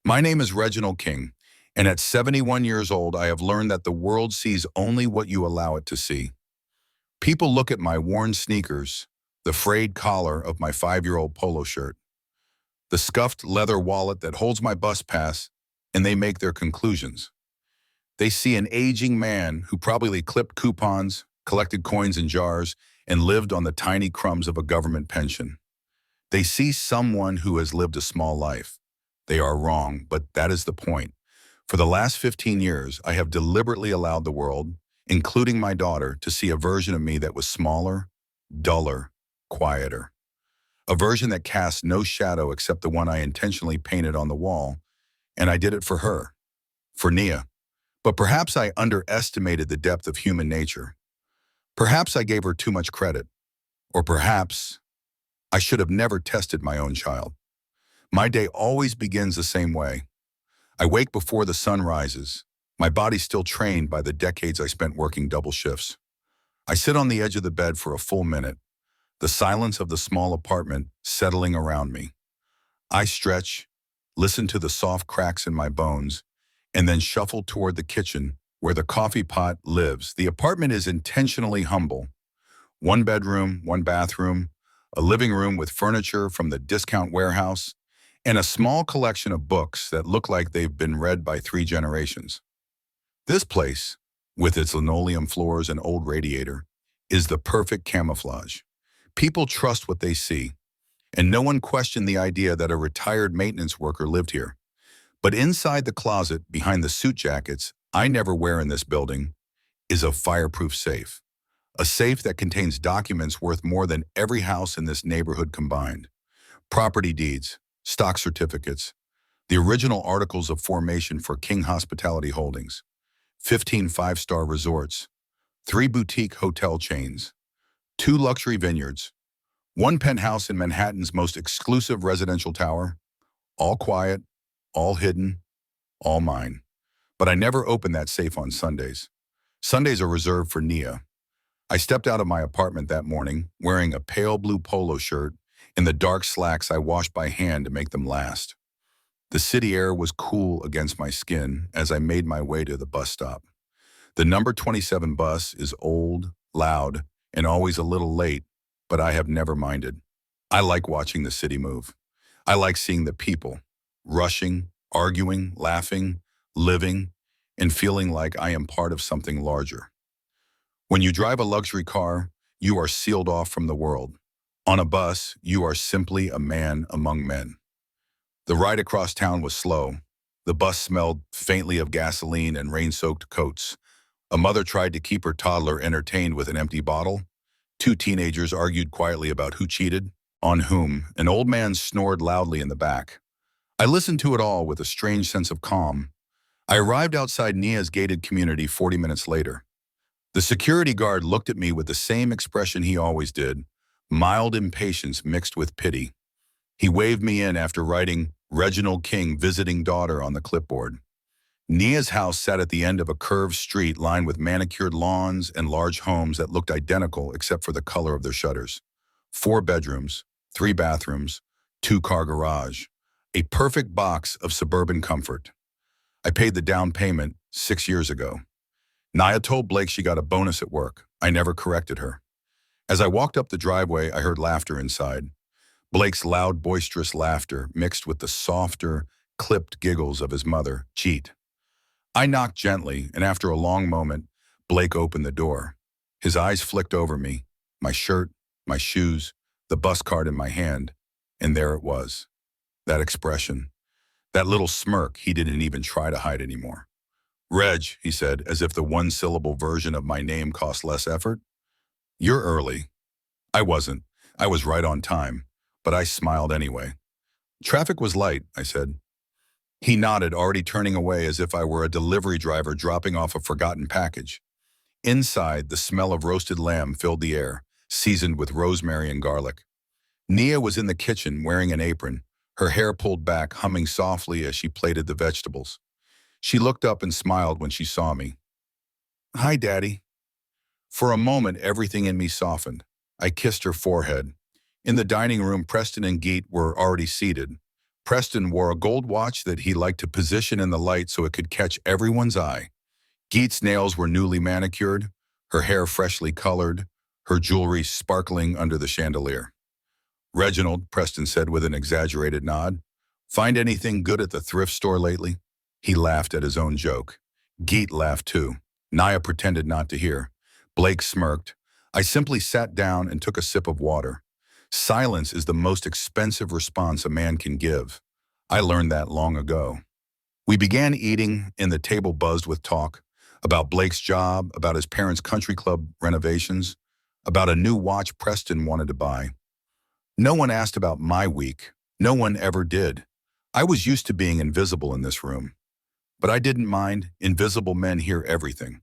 My name is Reginald King, and at 71 years old, I have learned that the world sees only what you allow it to see. People look at my worn sneakers, the frayed collar of my 5-year-old polo shirt, the scuffed leather wallet that holds my bus pass, and they make their conclusions. They see an aging man who probably clipped coupons, collected coins in jars, and lived on the tiny crumbs of a government pension. They see someone who has lived a small life. They are wrong, but that is the point. For the last 15 years, I have deliberately allowed the world, including my daughter, to see a version of me that was smaller, duller, quieter. A version that casts no shadow except the one I intentionally painted on the wall, and I did it for her, for Nia. But perhaps I underestimated the depth of human nature. Perhaps I gave her too much credit. Or perhaps I should have never tested my own child. My day always begins the same way. I wake before the sun rises, my body still trained by the decades I spent working double shifts. I sit on the edge of the bed for a full minute, the silence of the small apartment settling around me. I stretch, listen to the soft cracks in my bones, and then shuffle toward the kitchen where the coffee pot lives. The apartment is intentionally humble. One bedroom, one bathroom, a living room with furniture from the discount warehouse, and a small collection of books that look like they've been read by 3 generations. This place, with its linoleum floors and old radiator, is the perfect camouflage. People trust what they see, and no one questioned the idea that a retired maintenance worker lived here. But inside the closet, behind the suit jackets I never wear in this building, is a fireproof safe. A safe that contains documents worth more than every house in this neighborhood combined. Property deeds, stock certificates, the original articles of formation for King Hospitality Holdings, 15 five-star resorts, 3 boutique hotel chains, 2 luxury vineyards, 1 penthouse in Manhattan's most exclusive residential tower, all quiet, all hidden, all mine. But I never open that safe on Sundays. Sundays are reserved for Nia. I stepped out of my apartment that morning wearing a pale blue polo shirt and the dark slacks I washed by hand to make them last. The city air was cool against my skin as I made my way to the bus stop. The number 27 bus is old, loud, and always a little late, but I have never minded. I like watching the city move. I like seeing the people, rushing, arguing, laughing, living, and feeling like I am part of something larger. When you drive a luxury car, you are sealed off from the world. On a bus, you are simply a man among men. The ride across town was slow. The bus smelled faintly of gasoline and rain-soaked coats. A mother tried to keep her toddler entertained with an empty bottle. 2 teenagers argued quietly about who cheated, on whom. An old man snored loudly in the back. I listened to it all with a strange sense of calm. I arrived outside Nia's gated community 40 minutes later. The security guard looked at me with the same expression he always did, mild impatience mixed with pity. He waved me in after writing Reginald King visiting daughter on the clipboard. Nia's house sat at the end of a curved street lined with manicured lawns and large homes that looked identical except for the color of their shutters. 4 bedrooms, 3 bathrooms, 2-car garage. A perfect box of suburban comfort. I paid the down payment 6 years ago. Nia told Blake she got a bonus at work. I never corrected her. As I walked up the driveway, I heard laughter inside. Blake's loud, boisterous laughter mixed with the softer, clipped giggles of his mother, Jeet. I knocked gently, and after a long moment, Blake opened the door. His eyes flicked over me, my shirt, my shoes, the bus card in my hand, and there it was. That expression, that little smirk he didn't even try to hide anymore. "Reg," he said, as if the one-syllable version of my name cost less effort. "You're early." I wasn't. I was right on time, but I smiled anyway. "Traffic was light," I said. He nodded, already turning away as if I were a delivery driver dropping off a forgotten package. Inside, the smell of roasted lamb filled the air, seasoned with rosemary and garlic. Nia was in the kitchen wearing an apron, her hair pulled back, humming softly as she plated the vegetables. She looked up and smiled when she saw me. "Hi, Daddy." For a moment, everything in me softened. I kissed her forehead. In the dining room, Preston and Geet were already seated. Preston wore a gold watch that he liked to position in the light so it could catch everyone's eye. Geet's nails were newly manicured, her hair freshly colored, her jewelry sparkling under the chandelier. Reginald, Preston said with an exaggerated nod, find anything good at the thrift store lately? He laughed at his own joke. Geet laughed too. Naya pretended not to hear. Blake smirked. I simply sat down and took a sip of water. Silence is the most expensive response a man can give. I learned that long ago. We began eating, and the table buzzed with talk about Blake's job, about his parents' country club renovations, about a new watch Preston wanted to buy. No one asked about my week. No one ever did. I was used to being invisible in this room. But I didn't mind. Invisible men hear everything.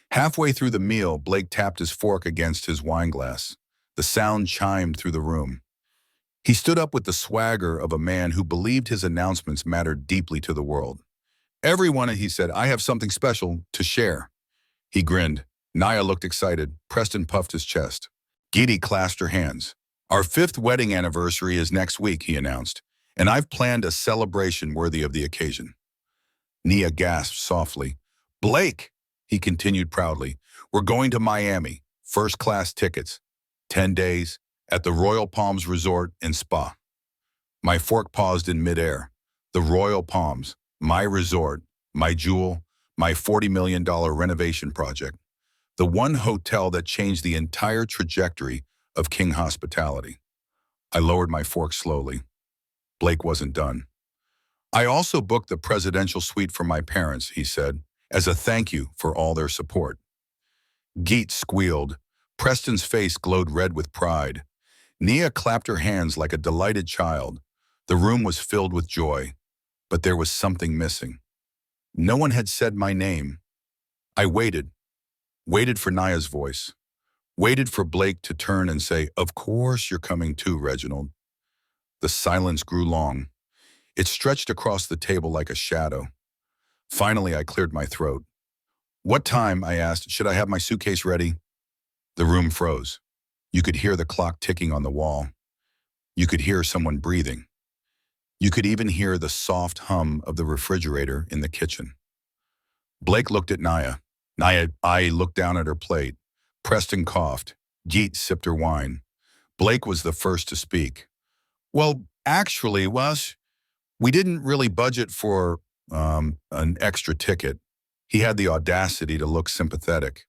Halfway through the meal, Blake tapped his fork against his wine glass. The sound chimed through the room. He stood up with the swagger of a man who believed his announcements mattered deeply to the world. Everyone, he said, I have something special to share. He grinned. Naya looked excited. Preston puffed his chest. Geety clasped her hands. Our 5th wedding anniversary is next week, he announced, and I've planned a celebration worthy of the occasion. Nia gasped softly. Blake, he continued proudly, we're going to Miami, first-class tickets, 10 days, at the Royal Palms Resort and Spa. My fork paused in midair. The Royal Palms, my resort, my jewel, my $40 million renovation project. The one hotel that changed the entire trajectory of King hospitality. I lowered my fork slowly. Blake wasn't done. I also booked the presidential suite for my parents, he said, as a thank you for all their support. Geet squealed. Preston's face glowed red with pride. Nia clapped her hands like a delighted child. The room was filled with joy, but there was something missing. No one had said my name. I waited for Naya's voice, waited for Blake to turn and say, of course you're coming too, Reginald. The silence grew long. It stretched across the table like a shadow. Finally, I cleared my throat. What time, I asked, should I have my suitcase ready? The room froze. You could hear the clock ticking on the wall. You could hear someone breathing. You could even hear the soft hum of the refrigerator in the kitchen. Blake looked at Naya. I looked down at her plate. Preston coughed. Geet sipped her wine. Blake was the first to speak. Well, actually, we didn't really budget for an extra ticket. He had the audacity to look sympathetic.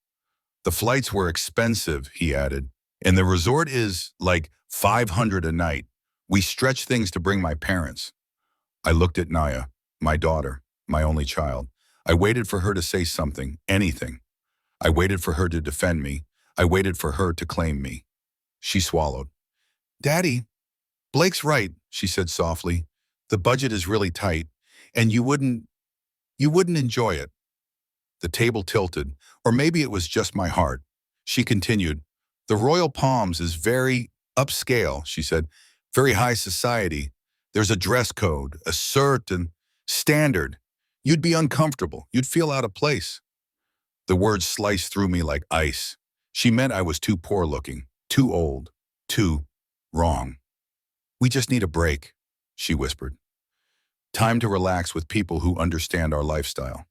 The flights were expensive, he added, and the resort is like $500 a night. We stretched things to bring my parents. I looked at Naya, my daughter, my only child. I waited for her to say something, anything. I waited for her to defend me. I waited for her to claim me. She swallowed. Daddy, Blake's right, she said softly. The budget is really tight, and you wouldn't enjoy it. The table tilted, or maybe it was just my heart. She continued, the Royal Palms is very upscale, she said, very high society. There's a dress code, a certain standard. You'd be uncomfortable. You'd feel out of place. The words sliced through me like ice. She meant I was too poor looking, too old, too wrong. We just need a break, she whispered. Time to relax with people who understand our lifestyle.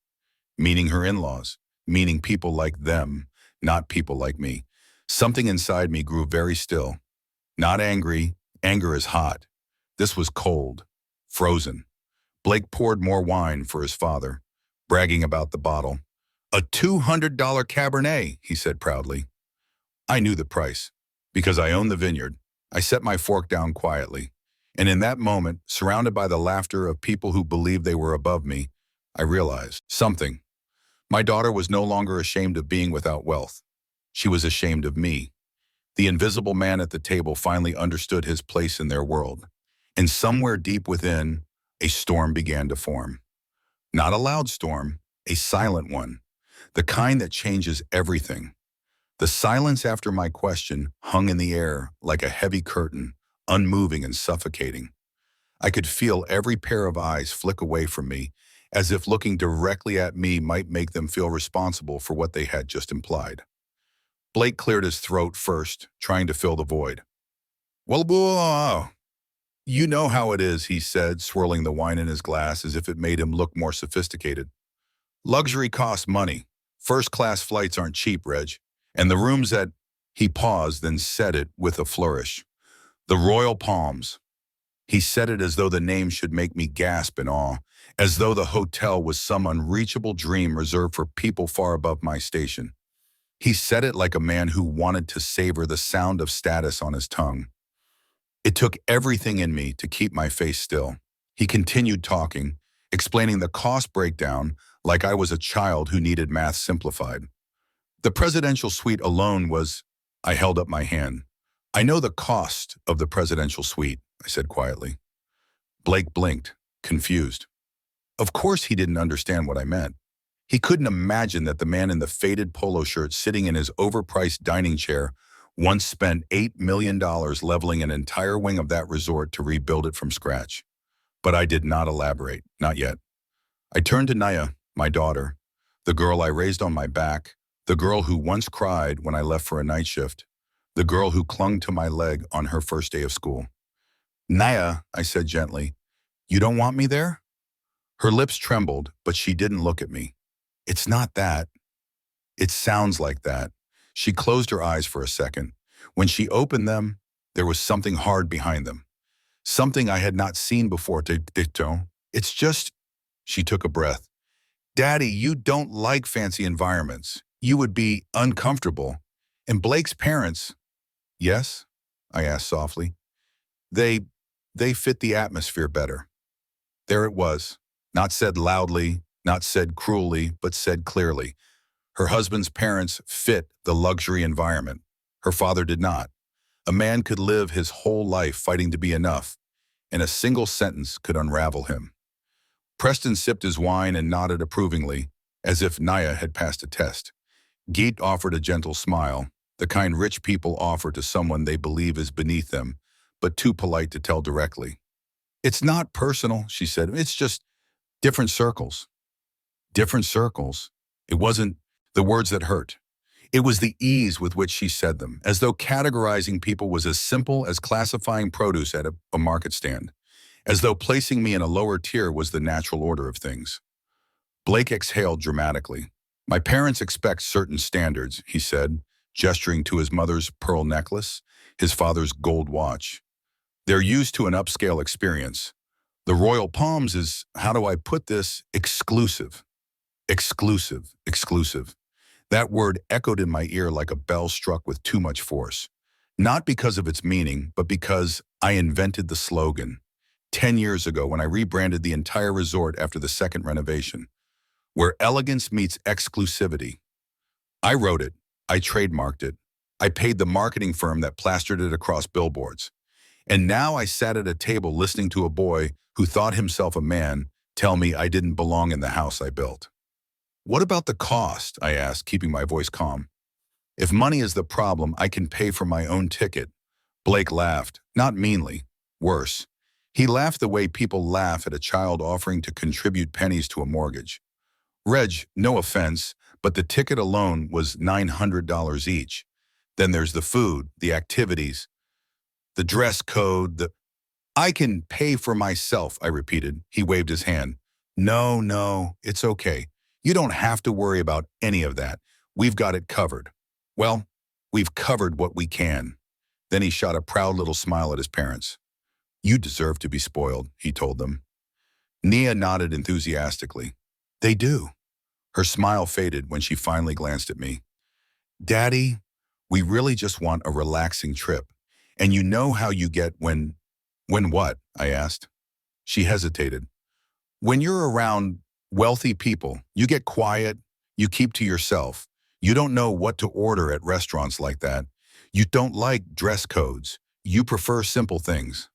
Meaning her in-laws, meaning people like them, not people like me. Something inside me grew very still. Not angry. Anger is hot. This was cold, frozen. Blake poured more wine for his father, bragging about the bottle. A $200 Cabernet, he said proudly. I knew the price. Because I owned the vineyard, I set my fork down quietly. And in that moment, surrounded by the laughter of people who believed they were above me, I realized something. My daughter was no longer ashamed of being without wealth. She was ashamed of me. The invisible man at the table finally understood his place in their world. And somewhere deep within, a storm began to form. Not a loud storm, a silent one. The kind that changes everything. The silence after my question hung in the air like a heavy curtain, unmoving and suffocating. I could feel every pair of eyes flick away from me, as if looking directly at me might make them feel responsible for what they had just implied. Blake cleared his throat first, trying to fill the void. Well, You know how it is, he said, swirling the wine in his glass as if it made him look more sophisticated. Luxury costs money. First-class flights aren't cheap, Reg. And the rooms at... He paused, then said it with a flourish. The Royal Palms. He said it as though the name should make me gasp in awe, as though the hotel was some unreachable dream reserved for people far above my station. He said it like a man who wanted to savor the sound of status on his tongue. It took everything in me to keep my face still. He continued talking, explaining the cost breakdown like I was a child who needed math simplified. The presidential suite alone was... I held up my hand. I know the cost of the presidential suite, I said quietly. Blake blinked, confused. Of course he didn't understand what I meant. He couldn't imagine that the man in the faded polo shirt sitting in his overpriced dining chair once spent $8 million leveling an entire wing of that resort to rebuild it from scratch. But I did not elaborate, not yet. I turned to Naya, my daughter, the girl I raised on my back, the girl who once cried when I left for a night shift, the girl who clung to my leg on her first day of school. Naya, I said gently, you don't want me there? Her lips trembled, but she didn't look at me. It's not that. It sounds like that. She closed her eyes for a second. When she opened them, there was something hard behind them. Something I had not seen before. It's just... She took a breath. Daddy, you don't like fancy environments. You would be uncomfortable. And Blake's parents... Yes? I asked softly. They fit the atmosphere better. There it was. Not said loudly, not said cruelly, but said clearly. Her husband's parents fit the luxury environment. Her father did not. A man could live his whole life fighting to be enough, and a single sentence could unravel him. Preston sipped his wine and nodded approvingly, as if Naya had passed a test. Geet offered a gentle smile, the kind rich people offer to someone they believe is beneath them, but too polite to tell directly. It's not personal, she said. It's just different circles. Different circles. It wasn't the words that hurt. It was the ease with which she said them, as though categorizing people was as simple as classifying produce at a market stand, as though placing me in a lower tier was the natural order of things. Blake exhaled dramatically. My parents expect certain standards, he said, gesturing to his mother's pearl necklace, his father's gold watch. They're used to an upscale experience. The Royal Palms is, how do I put this, exclusive. Exclusive, exclusive. That word echoed in my ear like a bell struck with too much force. Not because of its meaning, but because I invented the slogan 10 years ago when I rebranded the entire resort after the second renovation, where elegance meets exclusivity. I wrote it, I trademarked it, I paid the marketing firm that plastered it across billboards. And now I sat at a table listening to a boy who thought himself a man tell me I didn't belong in the house I built. What about the cost? I asked, keeping my voice calm. If money is the problem, I can pay for my own ticket. Blake laughed, not meanly, worse. He laughed the way people laugh at a child offering to contribute pennies to a mortgage. Reg, no offense, but the ticket alone was $900 each. Then there's the food, the activities, the dress code, I can pay for myself, I repeated. He waved his hand. No, it's okay. You don't have to worry about any of that. We've got it covered. Well, we've covered what we can. Then he shot a proud little smile at his parents. You deserve to be spoiled, he told them. Nia nodded enthusiastically. They do. Her smile faded when she finally glanced at me. Daddy, we really just want a relaxing trip. And you know how you get when what? I asked. She hesitated. When you're around wealthy people, you get quiet, you keep to yourself. You don't know what to order at restaurants like that. You don't like dress codes. You prefer simple things.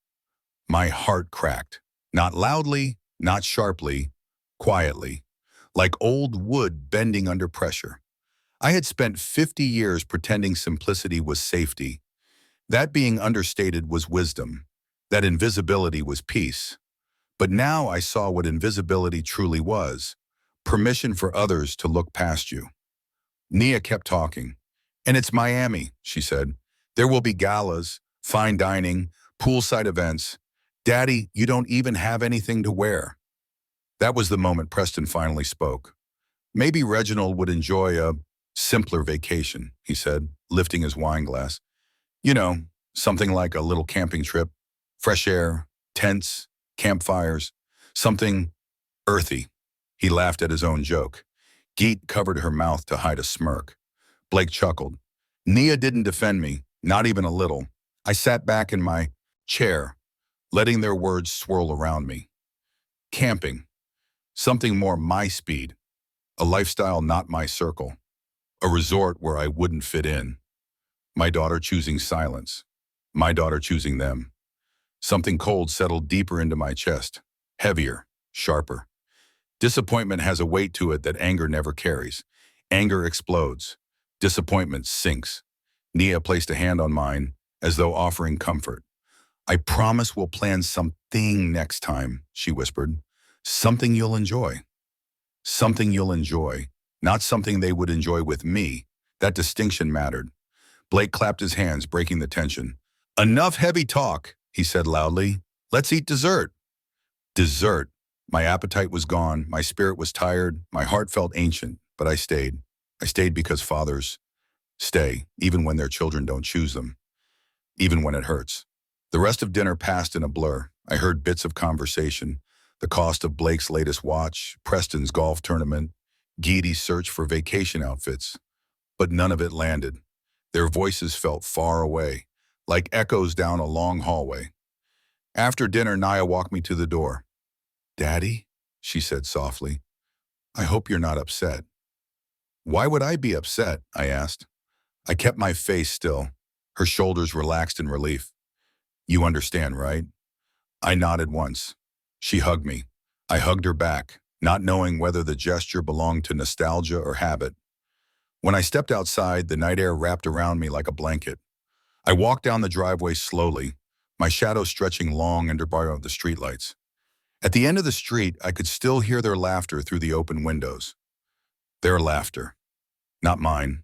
My heart cracked. Not loudly, not sharply, quietly, like old wood bending under pressure. I had spent 50 years pretending simplicity was safety. That being understated was wisdom. That invisibility was peace. But now I saw what invisibility truly was. Permission for others to look past you. Nia kept talking. And it's Miami, she said. There will be galas, fine dining, poolside events. Daddy, you don't even have anything to wear. That was the moment Preston finally spoke. Maybe Reginald would enjoy a simpler vacation, he said, lifting his wine glass. You know, something like a little camping trip, fresh air, tents, campfires, something earthy. He laughed at his own joke. Geet covered her mouth to hide a smirk. Blake chuckled. Nia didn't defend me, not even a little. I sat back in my chair, letting their words swirl around me. Camping. Something more my speed. A lifestyle not my circle. A resort where I wouldn't fit in. My daughter choosing silence. My daughter choosing them. Something cold settled deeper into my chest. Heavier. Sharper. Disappointment has a weight to it that anger never carries. Anger explodes. Disappointment sinks. Nia placed a hand on mine, as though offering comfort. I promise we'll plan something next time, she whispered. Something you'll enjoy. Something you'll enjoy. Not something they would enjoy with me. That distinction mattered. Blake clapped his hands, breaking the tension. Enough heavy talk, he said loudly. Let's eat dessert. Dessert. My appetite was gone, my spirit was tired, my heart felt ancient, but I stayed. I stayed because fathers stay, even when their children don't choose them, even when it hurts. The rest of dinner passed in a blur. I heard bits of conversation, the cost of Blake's latest watch, Preston's golf tournament, Geedy's search for vacation outfits, but none of it landed. Their voices felt far away, like echoes down a long hallway. After dinner, Nia walked me to the door. Daddy, she said softly, I hope you're not upset. Why would I be upset? I asked. I kept my face still. Her shoulders relaxed in relief. You understand, right? I nodded once. She hugged me. I hugged her back, not knowing whether the gesture belonged to nostalgia or habit. When I stepped outside, the night air wrapped around me like a blanket. I walked down the driveway slowly, my shadow stretching long under the streetlights. At the end of the street, I could still hear their laughter through the open windows. Their laughter, not mine.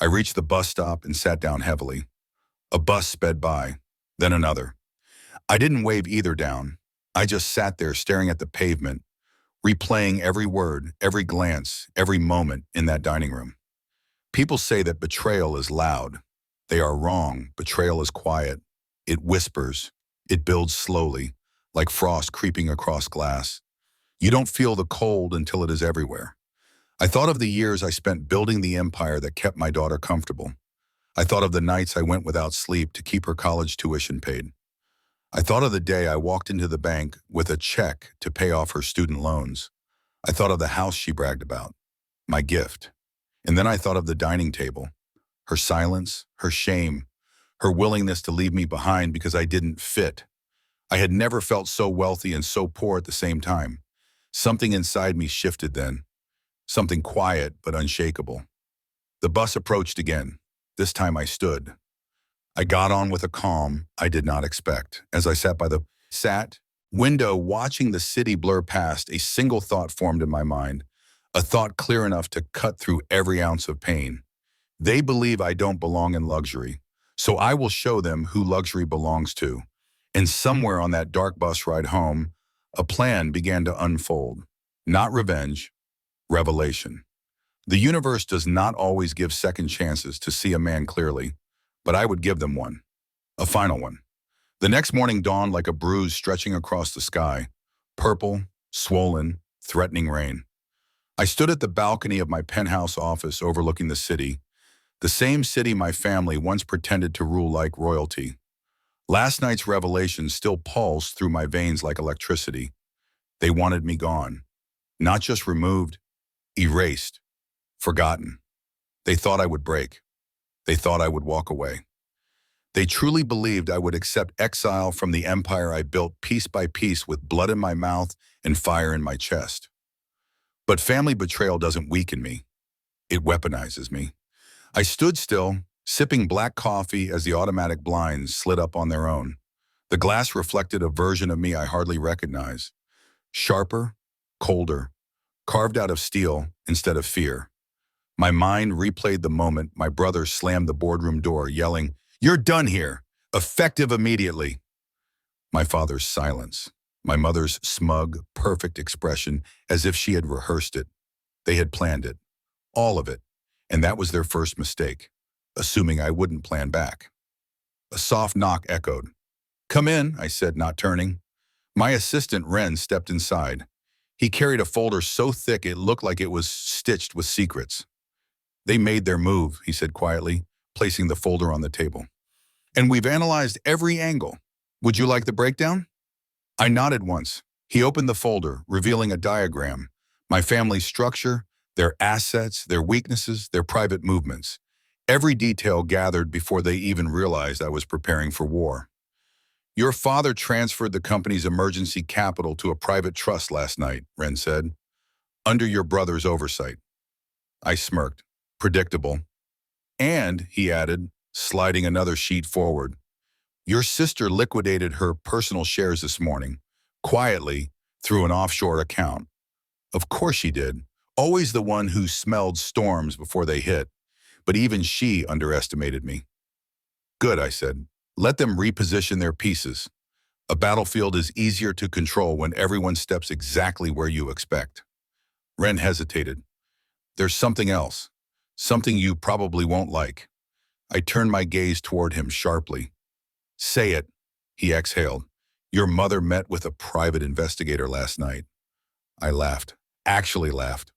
I reached the bus stop and sat down heavily. A bus sped by, then another. I didn't wave either down. I just sat there staring at the pavement, replaying every word, every glance, every moment in that dining room. People say that betrayal is loud. They are wrong. Betrayal is quiet. It whispers. It builds slowly, like frost creeping across glass. You don't feel the cold until it is everywhere. I thought of the years I spent building the empire that kept my daughter comfortable. I thought of the nights I went without sleep to keep her college tuition paid. I thought of the day I walked into the bank with a check to pay off her student loans. I thought of the house she bragged about, my gift. And then I thought of the dining table, her silence, her shame, her willingness to leave me behind because I didn't fit. I had never felt so wealthy and so poor at the same time. Something inside me shifted then, something quiet but unshakable. The bus approached again. This time I stood. I got on with a calm I did not expect. As I sat by the window watching the city blur past, a single thought formed in my mind, a thought clear enough to cut through every ounce of pain. They believe I don't belong in luxury, so I will show them who luxury belongs to. And somewhere on that dark bus ride home, a plan began to unfold. Not revenge, revelation. The universe does not always give second chances to see a man clearly, but I would give them one, a final one. The next morning dawned like a bruise stretching across the sky, purple, swollen, threatening rain. I stood at the balcony of my penthouse office overlooking the city, the same city my family once pretended to rule like royalty. Last night's revelations still pulsed through my veins like electricity. They wanted me gone, not just removed, erased, forgotten. They thought I would break. They thought I would walk away. They truly believed I would accept exile from the empire I built piece by piece with blood in my mouth and fire in my chest. But family betrayal doesn't weaken me. It weaponizes me. I stood still, sipping black coffee as the automatic blinds slid up on their own. The glass reflected a version of me I hardly recognize. Sharper, colder, carved out of steel instead of fear. My mind replayed the moment my brother slammed the boardroom door, yelling, "You're done here! Effective immediately!" My father's silence. My mother's smug, perfect expression, as if she had rehearsed it. They had planned it. All of it. And that was their first mistake, assuming I wouldn't plan back. A soft knock echoed. "Come in," I said, not turning. My assistant, Ren, stepped inside. He carried a folder so thick it looked like it was stitched with secrets. "They made their move," he said quietly, placing the folder on the table. "And we've analyzed every angle. Would you like the breakdown?" I nodded once. He opened the folder, revealing a diagram. My family's structure, their assets, their weaknesses, their private movements. Every detail gathered before they even realized I was preparing for war. "Your father transferred the company's emergency capital to a private trust last night," Ren said, "under your brother's oversight." I smirked. Predictable. "And," he added, sliding another sheet forward, "your sister liquidated her personal shares this morning, quietly, through an offshore account." Of course she did. Always the one who smelled storms before they hit. But even she underestimated me. "Good," I said. "Let them reposition their pieces. A battlefield is easier to control when everyone steps exactly where you expect." Ren hesitated. "There's something else. Something you probably won't like." I turned my gaze toward him sharply. "Say it," he exhaled. "Your mother met with a private investigator last night." I laughed. Actually laughed.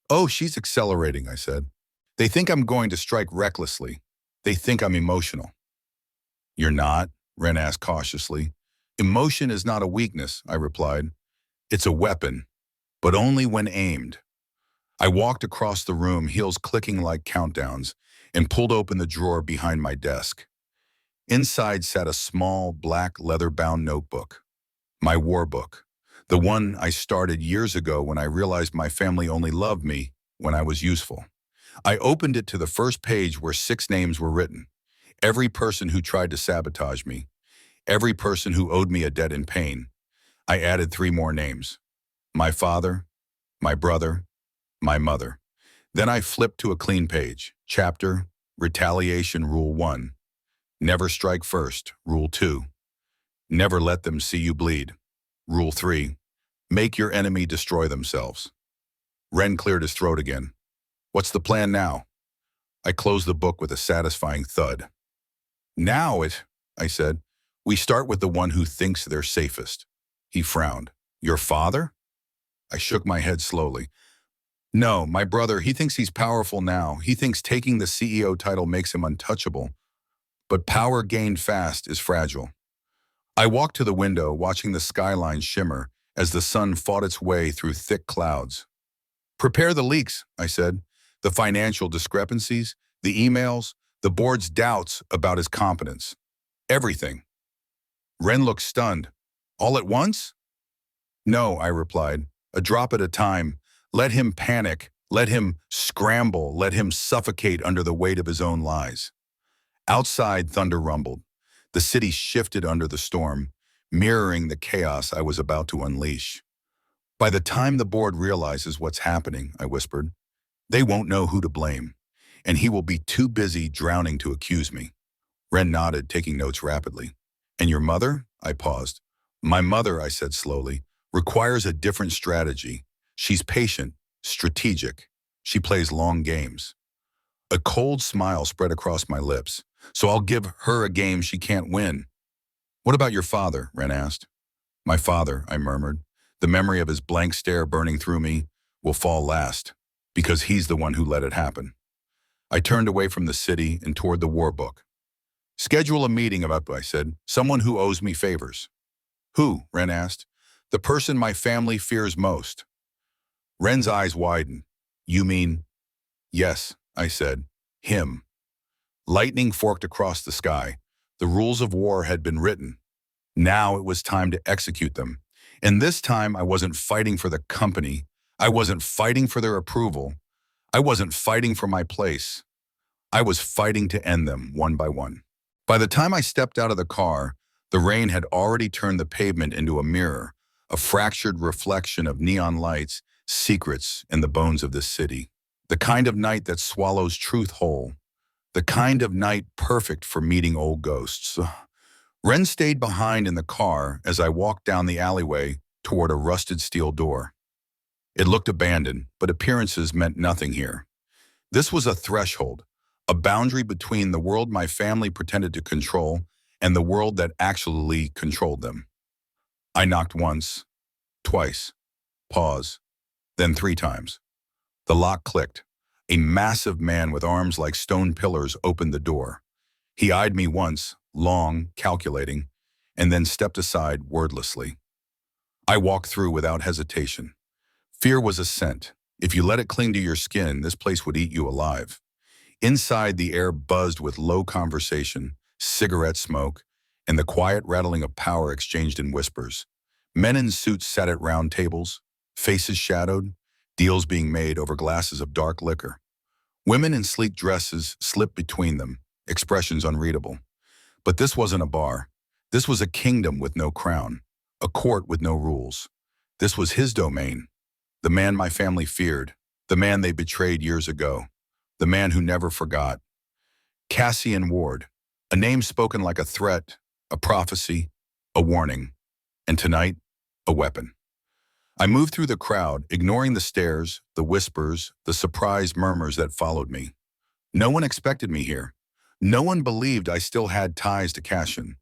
"Oh, she's accelerating," I said. "They think I'm going to strike recklessly. They think I'm emotional." "You're not?" Ren asked cautiously. "Emotion is not a weakness," I replied. "It's a weapon, but only when aimed." I walked across the room, heels clicking like countdowns, and pulled open the drawer behind my desk. Inside sat a small, black, leather-bound notebook. My war book. The one I started years ago when I realized my family only loved me when I was useful. I opened it to the first page where 6 names were written. Every person who tried to sabotage me. Every person who owed me a debt in pain. I added 3 more names. My father, my brother, my mother. Then I flipped to a clean page. Chapter, Retaliation Rule 1. Never strike first. Rule 2. Never let them see you bleed. Rule 3. Make your enemy destroy themselves. Ren cleared his throat again. "What's the plan now?" I closed the book with a satisfying thud. I said, "we start with the one who thinks they're safest." He frowned. "Your father?" I shook my head slowly. "No, my brother, he thinks he's powerful now. He thinks taking the CEO title makes him untouchable. But power gained fast is fragile." I walked to the window, watching the skyline shimmer as the sun fought its way through thick clouds. "Prepare the leaks," I said. "The financial discrepancies, the emails, the board's doubts about his competence. Everything." Ren looked stunned. "All at once?" "No," I replied. "A drop at a time. Let him panic. Let him scramble. Let him suffocate under the weight of his own lies." Outside, thunder rumbled. The city shifted under the storm, mirroring the chaos I was about to unleash. "By the time the board realizes what's happening," I whispered, "they won't know who to blame, and he will be too busy drowning to accuse me." Ren nodded, taking notes rapidly. "And your mother?" I paused. "My mother," I said slowly, "requires a different strategy. She's patient, strategic. She plays long games." A cold smile spread across my lips. "So I'll give her a game she can't win." "What about your father?" Ren asked. "My father," I murmured. "The memory of his blank stare burning through me will fall last, because he's the one who let it happen." I turned away from the city and toward the war book. "Schedule a meeting about," I said, "someone who owes me favors." "Who?" Ren asked. "The person my family fears most." Ren's eyes widened. "You mean?" "Yes," I said. "Him." Lightning forked across the sky. The rules of war had been written. Now it was time to execute them. And this time I wasn't fighting for the company. I wasn't fighting for their approval. I wasn't fighting for my place. I was fighting to end them one by one. By the time I stepped out of the car, the rain had already turned the pavement into a mirror, a fractured reflection of neon lights, secrets, and the bones of this city. The kind of night that swallows truth whole. The kind of night perfect for meeting old ghosts. Ren stayed behind in the car as I walked down the alleyway toward a rusted steel door. It looked abandoned, but appearances meant nothing here. This was a threshold, a boundary between the world my family pretended to control and the world that actually controlled them. I knocked once, twice, pause, then 3 times. The lock clicked. A massive man with arms like stone pillars opened the door. He eyed me once, long, calculating, and then stepped aside wordlessly. I walked through without hesitation. Fear was a scent. If you let it cling to your skin, this place would eat you alive. Inside, the air buzzed with low conversation, cigarette smoke, and the quiet rattling of power exchanged in whispers. Men in suits sat at round tables, faces shadowed, deals being made over glasses of dark liquor. Women in sleek dresses slipped between them, expressions unreadable. But this wasn't a bar. This was a kingdom with no crown, a court with no rules. This was his domain. The man my family feared, the man they betrayed years ago, the man who never forgot. Cassian Ward, a name spoken like a threat, a prophecy, a warning, and tonight, a weapon. I moved through the crowd, ignoring the stares, the whispers, the surprised murmurs that followed me. No one expected me here. No one believed I still had ties to Cassian.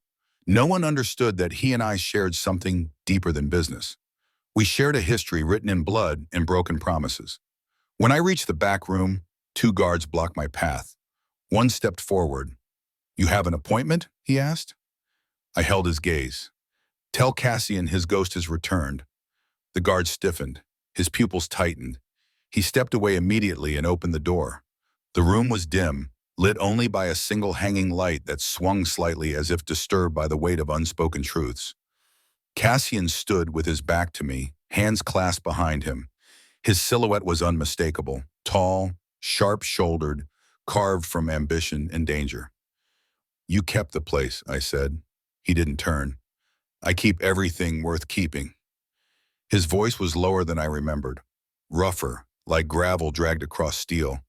No one understood that he and I shared something deeper than business. We shared a history written in blood and broken promises. When I reached the back room, 2 guards blocked my path. One stepped forward. "You have an appointment?" he asked. I held his gaze. "Tell Cassian his ghost has returned." The guard stiffened. His pupils tightened. He stepped away immediately and opened the door. The room was dim, lit only by a single hanging light that swung slightly as if disturbed by the weight of unspoken truths. Cassian stood with his back to me, hands clasped behind him. His silhouette was unmistakable, tall, sharp-shouldered, carved from ambition and danger. "You kept the place," I said. He didn't turn. "I keep everything worth keeping." His voice was lower than I remembered, rougher, like gravel dragged across steel.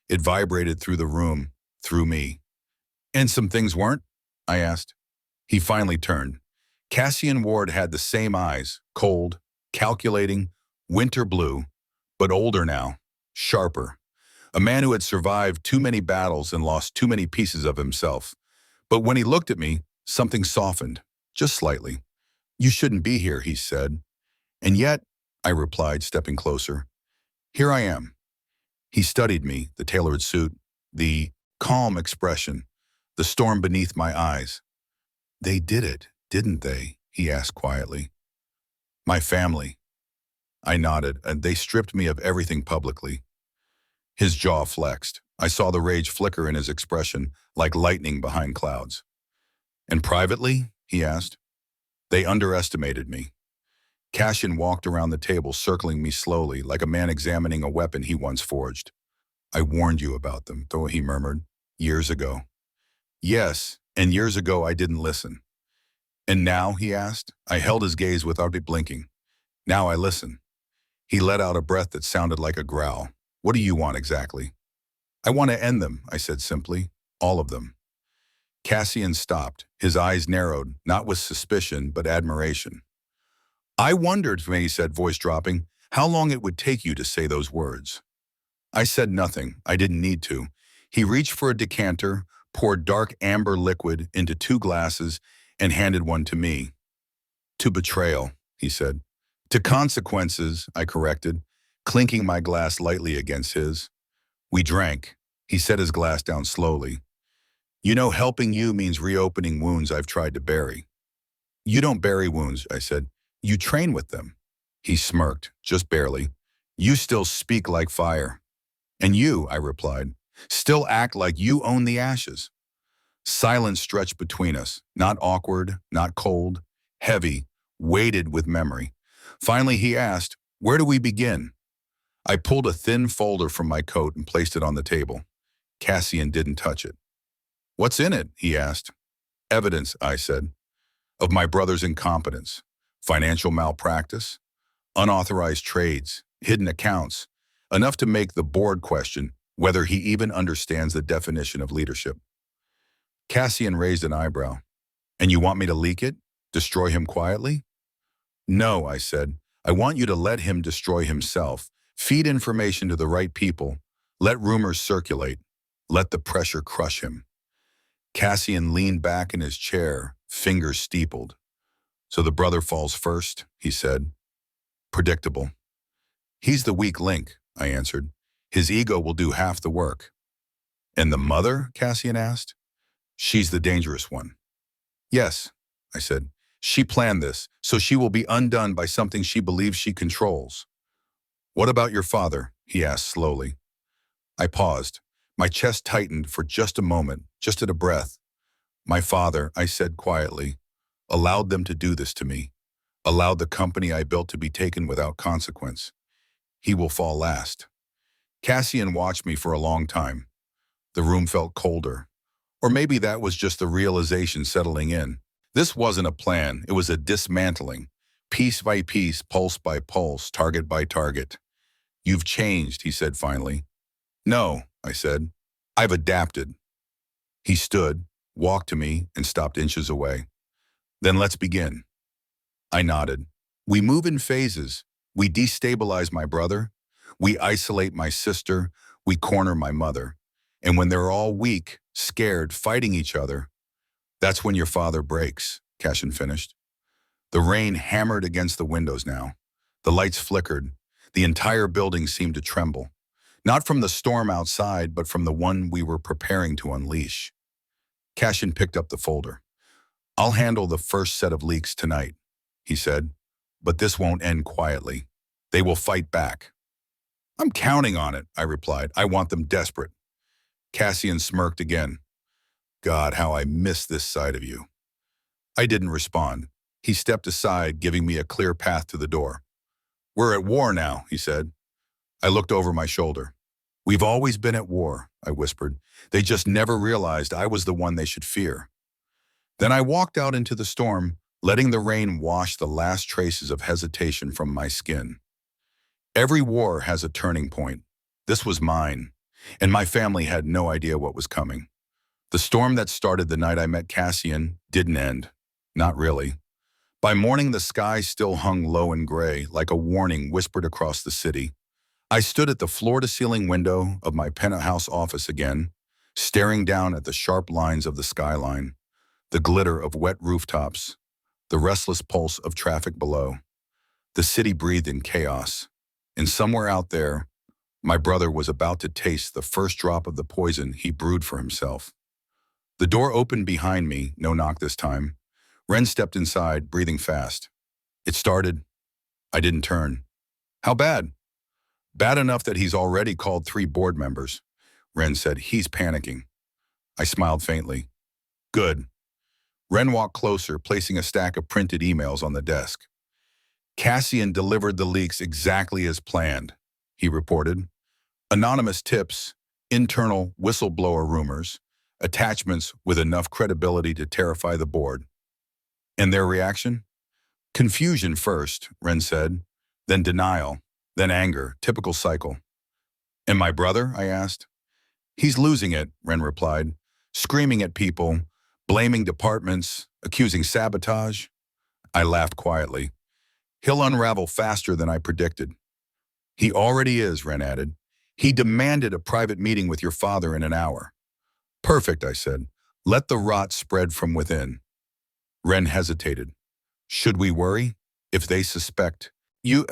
It vibrated through the room, through me. "And some things weren't?" I asked. He finally turned. Cassian Ward had the same eyes, cold, calculating, winter blue, but older now, sharper. A man who had survived too many battles and lost too many pieces of himself. But when he looked at me, something softened, just slightly. "You shouldn't be here," he said. "And yet," I replied, stepping closer, "here I am." He studied me, the tailored suit, the calm expression, the storm beneath my eyes. "They did it, didn't they?" he asked quietly. "My family." I nodded, and they stripped me of everything publicly. His jaw flexed. I saw the rage flicker in his expression, like lightning behind clouds. "And privately?" he asked. "They underestimated me." Cassian walked around the table, circling me slowly, like a man examining a weapon he once forged. "I warned you about them," though he murmured, "years ago." "Yes, and years ago I didn't listen." "And now?" he asked. I held his gaze without blinking. "Now I listen." He let out a breath that sounded like a growl. "What do you want exactly?" "I want to end them," I said simply. "All of them." Cassian stopped. His eyes narrowed, not with suspicion, but admiration. "I wondered," he said, voice dropping, "how long it would take you to say those words." I said nothing. I didn't need to. He reached for a decanter, poured dark amber liquid into 2 glasses, and handed one to me. "To betrayal," he said. "To consequences," I corrected, clinking my glass lightly against his. We drank. He set his glass down slowly. "You know, helping you means reopening wounds I've tried to bury." "You don't bury wounds," I said. "You train with them." He smirked, just barely. "You still speak like fire." "And you," I replied, "still act like you own the ashes." Silence stretched between us, not awkward, not cold, heavy, weighted with memory. Finally he asked, "Where do we begin?" I pulled a thin folder from my coat and placed it on the table. Cassian didn't touch it. "What's in it?" he asked. "Evidence," I said, "of my brother's incompetence, financial malpractice, unauthorized trades, hidden accounts, enough to make the board question whether he even understands the definition of leadership." Cassian raised an eyebrow. And you want me to leak it? Destroy him quietly? No, I said. I want you to let him destroy himself. Feed information to the right people. Let rumors circulate. Let the pressure crush him. Cassian leaned back in his chair, fingers steepled. So the brother falls first, he said. Predictable. He's the weak link, I answered. His ego will do half the work. And the mother? Cassian asked. She's the dangerous one. Yes, I said. She planned this, so she will be undone by something she believes she controls. What about your father? He asked slowly. I paused. My chest tightened for just a moment, just at a breath. My father, I said quietly, allowed them to do this to me, allowed the company I built to be taken without consequence. He will fall last. Cassian watched me for a long time. The room felt colder. Or maybe that was just the realization settling in. This wasn't a plan, it was a dismantling. Piece by piece, pulse by pulse, target by target. You've changed, he said finally. No, I said. I've adapted. He stood, walked to me, and stopped inches away. Then let's begin. I nodded. We move in phases. We destabilize my brother. We isolate my sister. We corner my mother. And when they're all weak, scared, fighting each other, that's when your father breaks, Cassian finished. The rain hammered against the windows now. The lights flickered. The entire building seemed to tremble. Not from the storm outside, but from the one we were preparing to unleash. Cassian picked up the folder. I'll handle the first set of leaks tonight, he said. But this won't end quietly. They will fight back. I'm counting on it, I replied. I want them desperate. Cassian smirked again. God, how I miss this side of you. I didn't respond. He stepped aside, giving me a clear path to the door. We're at war now, he said. I looked over my shoulder. We've always been at war, I whispered. They just never realized I was the one they should fear. Then I walked out into the storm, letting the rain wash the last traces of hesitation from my skin. Every war has a turning point. This was mine, and my family had no idea what was coming. The storm that started the night I met Cassian didn't end. Not really. By morning, the sky still hung low and gray, like a warning whispered across the city. I stood at the floor-to-ceiling window of my penthouse office again, staring down at the sharp lines of the skyline, the glitter of wet rooftops, the restless pulse of traffic below. The city breathed in chaos, and somewhere out there, my brother was about to taste the first drop of the poison he brewed for himself. The door opened behind me, no knock this time. Ren stepped inside, breathing fast. It started. I didn't turn. How bad? Bad enough that he's already called 3 board members. Ren said, he's panicking. I smiled faintly. Good. Ren walked closer, placing a stack of printed emails on the desk. Cassian delivered the leaks exactly as planned, he reported. Anonymous tips, internal whistleblower rumors, attachments with enough credibility to terrify the board. And their reaction? Confusion first, Ren said, then denial, then anger, typical cycle. And my brother? I asked. He's losing it, Ren replied, screaming at people, blaming departments, accusing sabotage. I laughed quietly. He'll unravel faster than I predicted. He already is, Ren added. He demanded a private meeting with your father in an hour. Perfect, I said. Let the rot spread from within. Ren hesitated. Should we worry? If they suspect?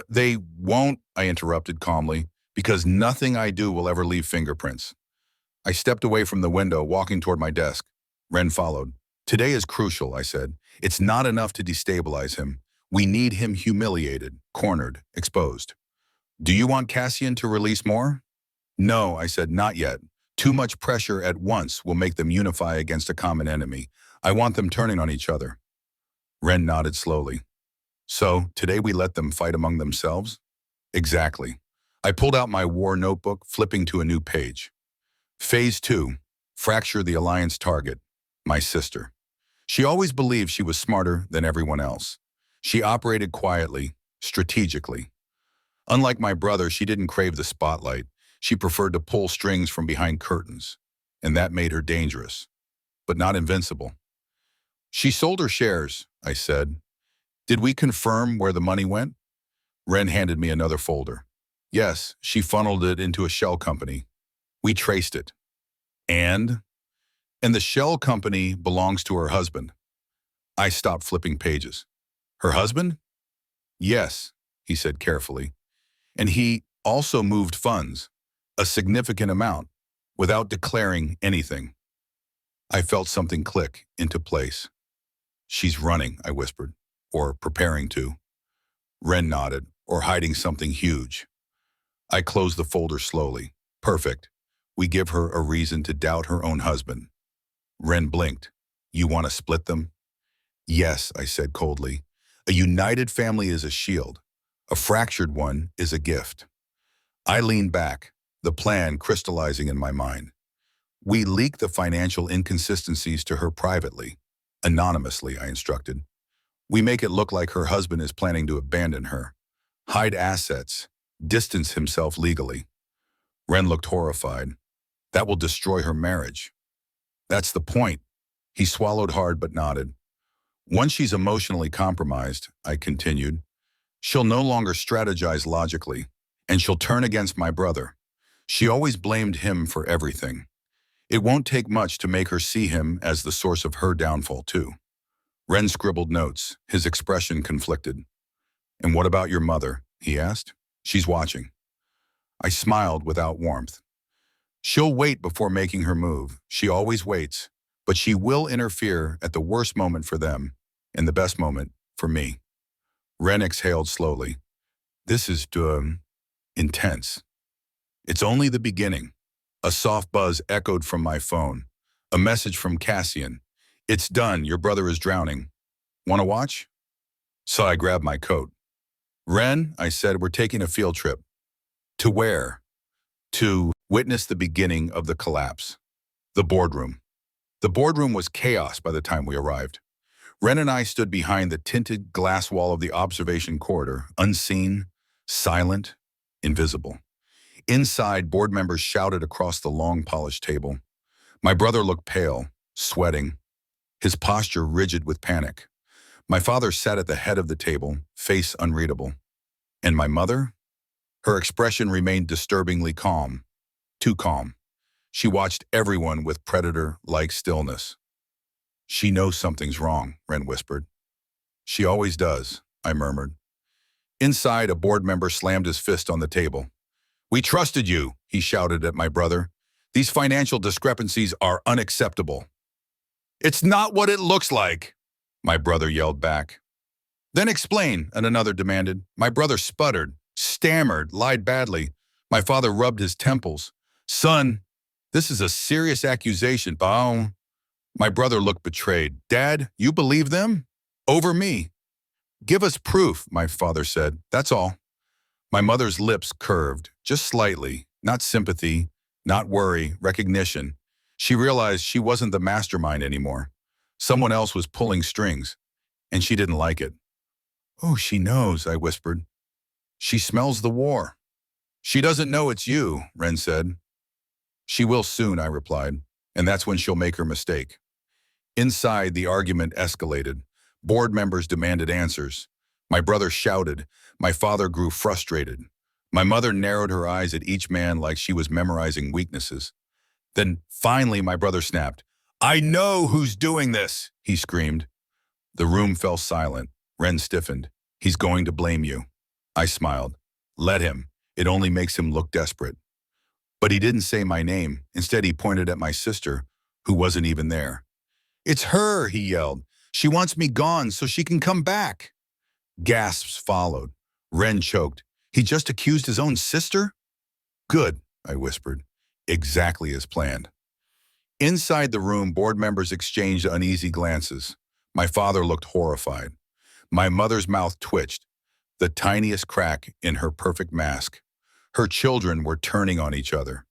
They won't, I interrupted calmly, because nothing I do will ever leave fingerprints. I stepped away from the window, walking toward my desk. Ren followed. Today is crucial, I said. It's not enough to destabilize him. We need him humiliated, cornered, exposed. Do you want Cassian to release more? No, I said, not yet. Too much pressure at once will make them unify against a common enemy. I want them turning on each other. Ren nodded slowly. So, today we let them fight among themselves? Exactly. I pulled out my war notebook, flipping to a new page. Phase 2. Fracture the alliance target. My sister. She always believed she was smarter than everyone else. She operated quietly, strategically. Unlike my brother, she didn't crave the spotlight. She preferred to pull strings from behind curtains, and that made her dangerous, but not invincible. She sold her shares, I said. Did we confirm where the money went? Ren handed me another folder. Yes, she funneled it into a shell company. We traced it. And? And the shell company belongs to her husband. I stopped flipping pages. Her husband? Yes, he said carefully. And he also moved funds, a significant amount, without declaring anything. I felt something click into place. She's running, I whispered, or preparing to. Ren nodded, or hiding something huge. I closed the folder slowly. Perfect. We give her a reason to doubt her own husband. Ren blinked. You want to split them? Yes, I said coldly. A united family is a shield. A fractured one is a gift. I leaned back, the plan crystallizing in my mind. We leak the financial inconsistencies to her privately. Anonymously, I instructed. We make it look like her husband is planning to abandon her, hide assets, distance himself legally. Ren looked horrified. That will destroy her marriage. That's the point. He swallowed hard but nodded. Once she's emotionally compromised, I continued, she'll no longer strategize logically, and she'll turn against my brother. She always blamed him for everything. It won't take much to make her see him as the source of her downfall, too. Ren scribbled notes, his expression conflicted. And what about your mother? He asked. She's watching. I smiled without warmth. She'll wait before making her move. She always waits, but she will interfere at the worst moment for them and the best moment for me. Ren exhaled slowly. This is intense. It's only the beginning. A soft buzz echoed from my phone. A message from Cassian. It's done. Your brother is drowning. Want to watch? So I grabbed my coat. Ren, I said, we're taking a field trip. To where? To witness the beginning of the collapse. The boardroom. The boardroom was chaos by the time we arrived. Ren and I stood behind the tinted glass wall of the observation corridor, unseen, silent, invisible. Inside, board members shouted across the long polished table. My brother looked pale, sweating, his posture rigid with panic. My father sat at the head of the table, face unreadable. And my mother? Her expression remained disturbingly calm, too calm. She watched everyone with predator-like stillness. She knows something's wrong, Ren whispered. She always does, I murmured. Inside, a board member slammed his fist on the table. We trusted you, he shouted at my brother. These financial discrepancies are unacceptable. It's not what it looks like, my brother yelled back. Then explain, and another demanded. My brother sputtered, stammered, lied badly. My father rubbed his temples. Son, this is a serious accusation. Boom. My brother looked betrayed. Dad, you believe them? Over me. Give us proof, my father said. That's all. My mother's lips curved, just slightly, not sympathy, not worry, recognition. She realized she wasn't the mastermind anymore. Someone else was pulling strings, and she didn't like it. Oh, she knows, I whispered. She smells the war. She doesn't know it's you, Ren said. She will soon, I replied, and that's when she'll make her mistake. Inside, the argument escalated. Board members demanded answers. My brother shouted. My father grew frustrated. My mother narrowed her eyes at each man like she was memorizing weaknesses. Then, finally, my brother snapped. I know who's doing this, he screamed. The room fell silent. Ren stiffened. He's going to blame you. I smiled. Let him. It only makes him look desperate. But he didn't say my name. Instead, he pointed at my sister, who wasn't even there. It's her, he yelled. She wants me gone so she can come back. Gasps followed. Ren choked. He just accused his own sister? Good, I whispered. Exactly as planned. Inside the room, board members exchanged uneasy glances. My father looked horrified. My mother's mouth twitched, the tiniest crack in her perfect mask. Her children were turning on each other.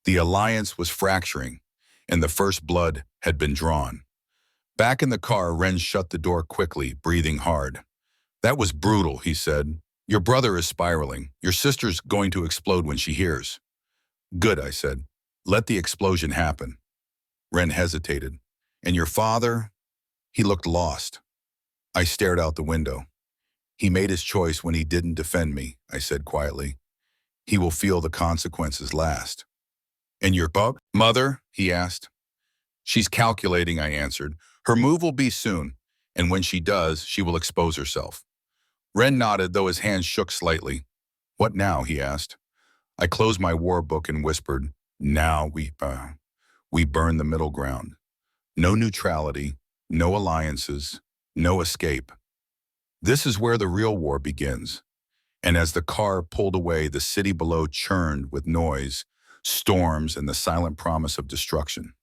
The alliance was fracturing, and the first blood had been drawn. Back in the car, Ren shut the door quickly, breathing hard. That was brutal, he said. Your brother is spiraling. Your sister's going to explode when she hears. Good, I said. Let the explosion happen. Ren hesitated. And your father? He looked lost. I stared out the window. He made his choice when he didn't defend me, I said quietly. He will feel the consequences last. And your mother? He asked. She's calculating, I answered. Her move will be soon, and when she does, she will expose herself. Ren nodded, though his hands shook slightly. What now? He asked. I closed my war book and whispered, now we burn the middle ground. No neutrality, no alliances, no escape. This is where the real war begins. And as the car pulled away, the city below churned with noise, storms, and the silent promise of destruction.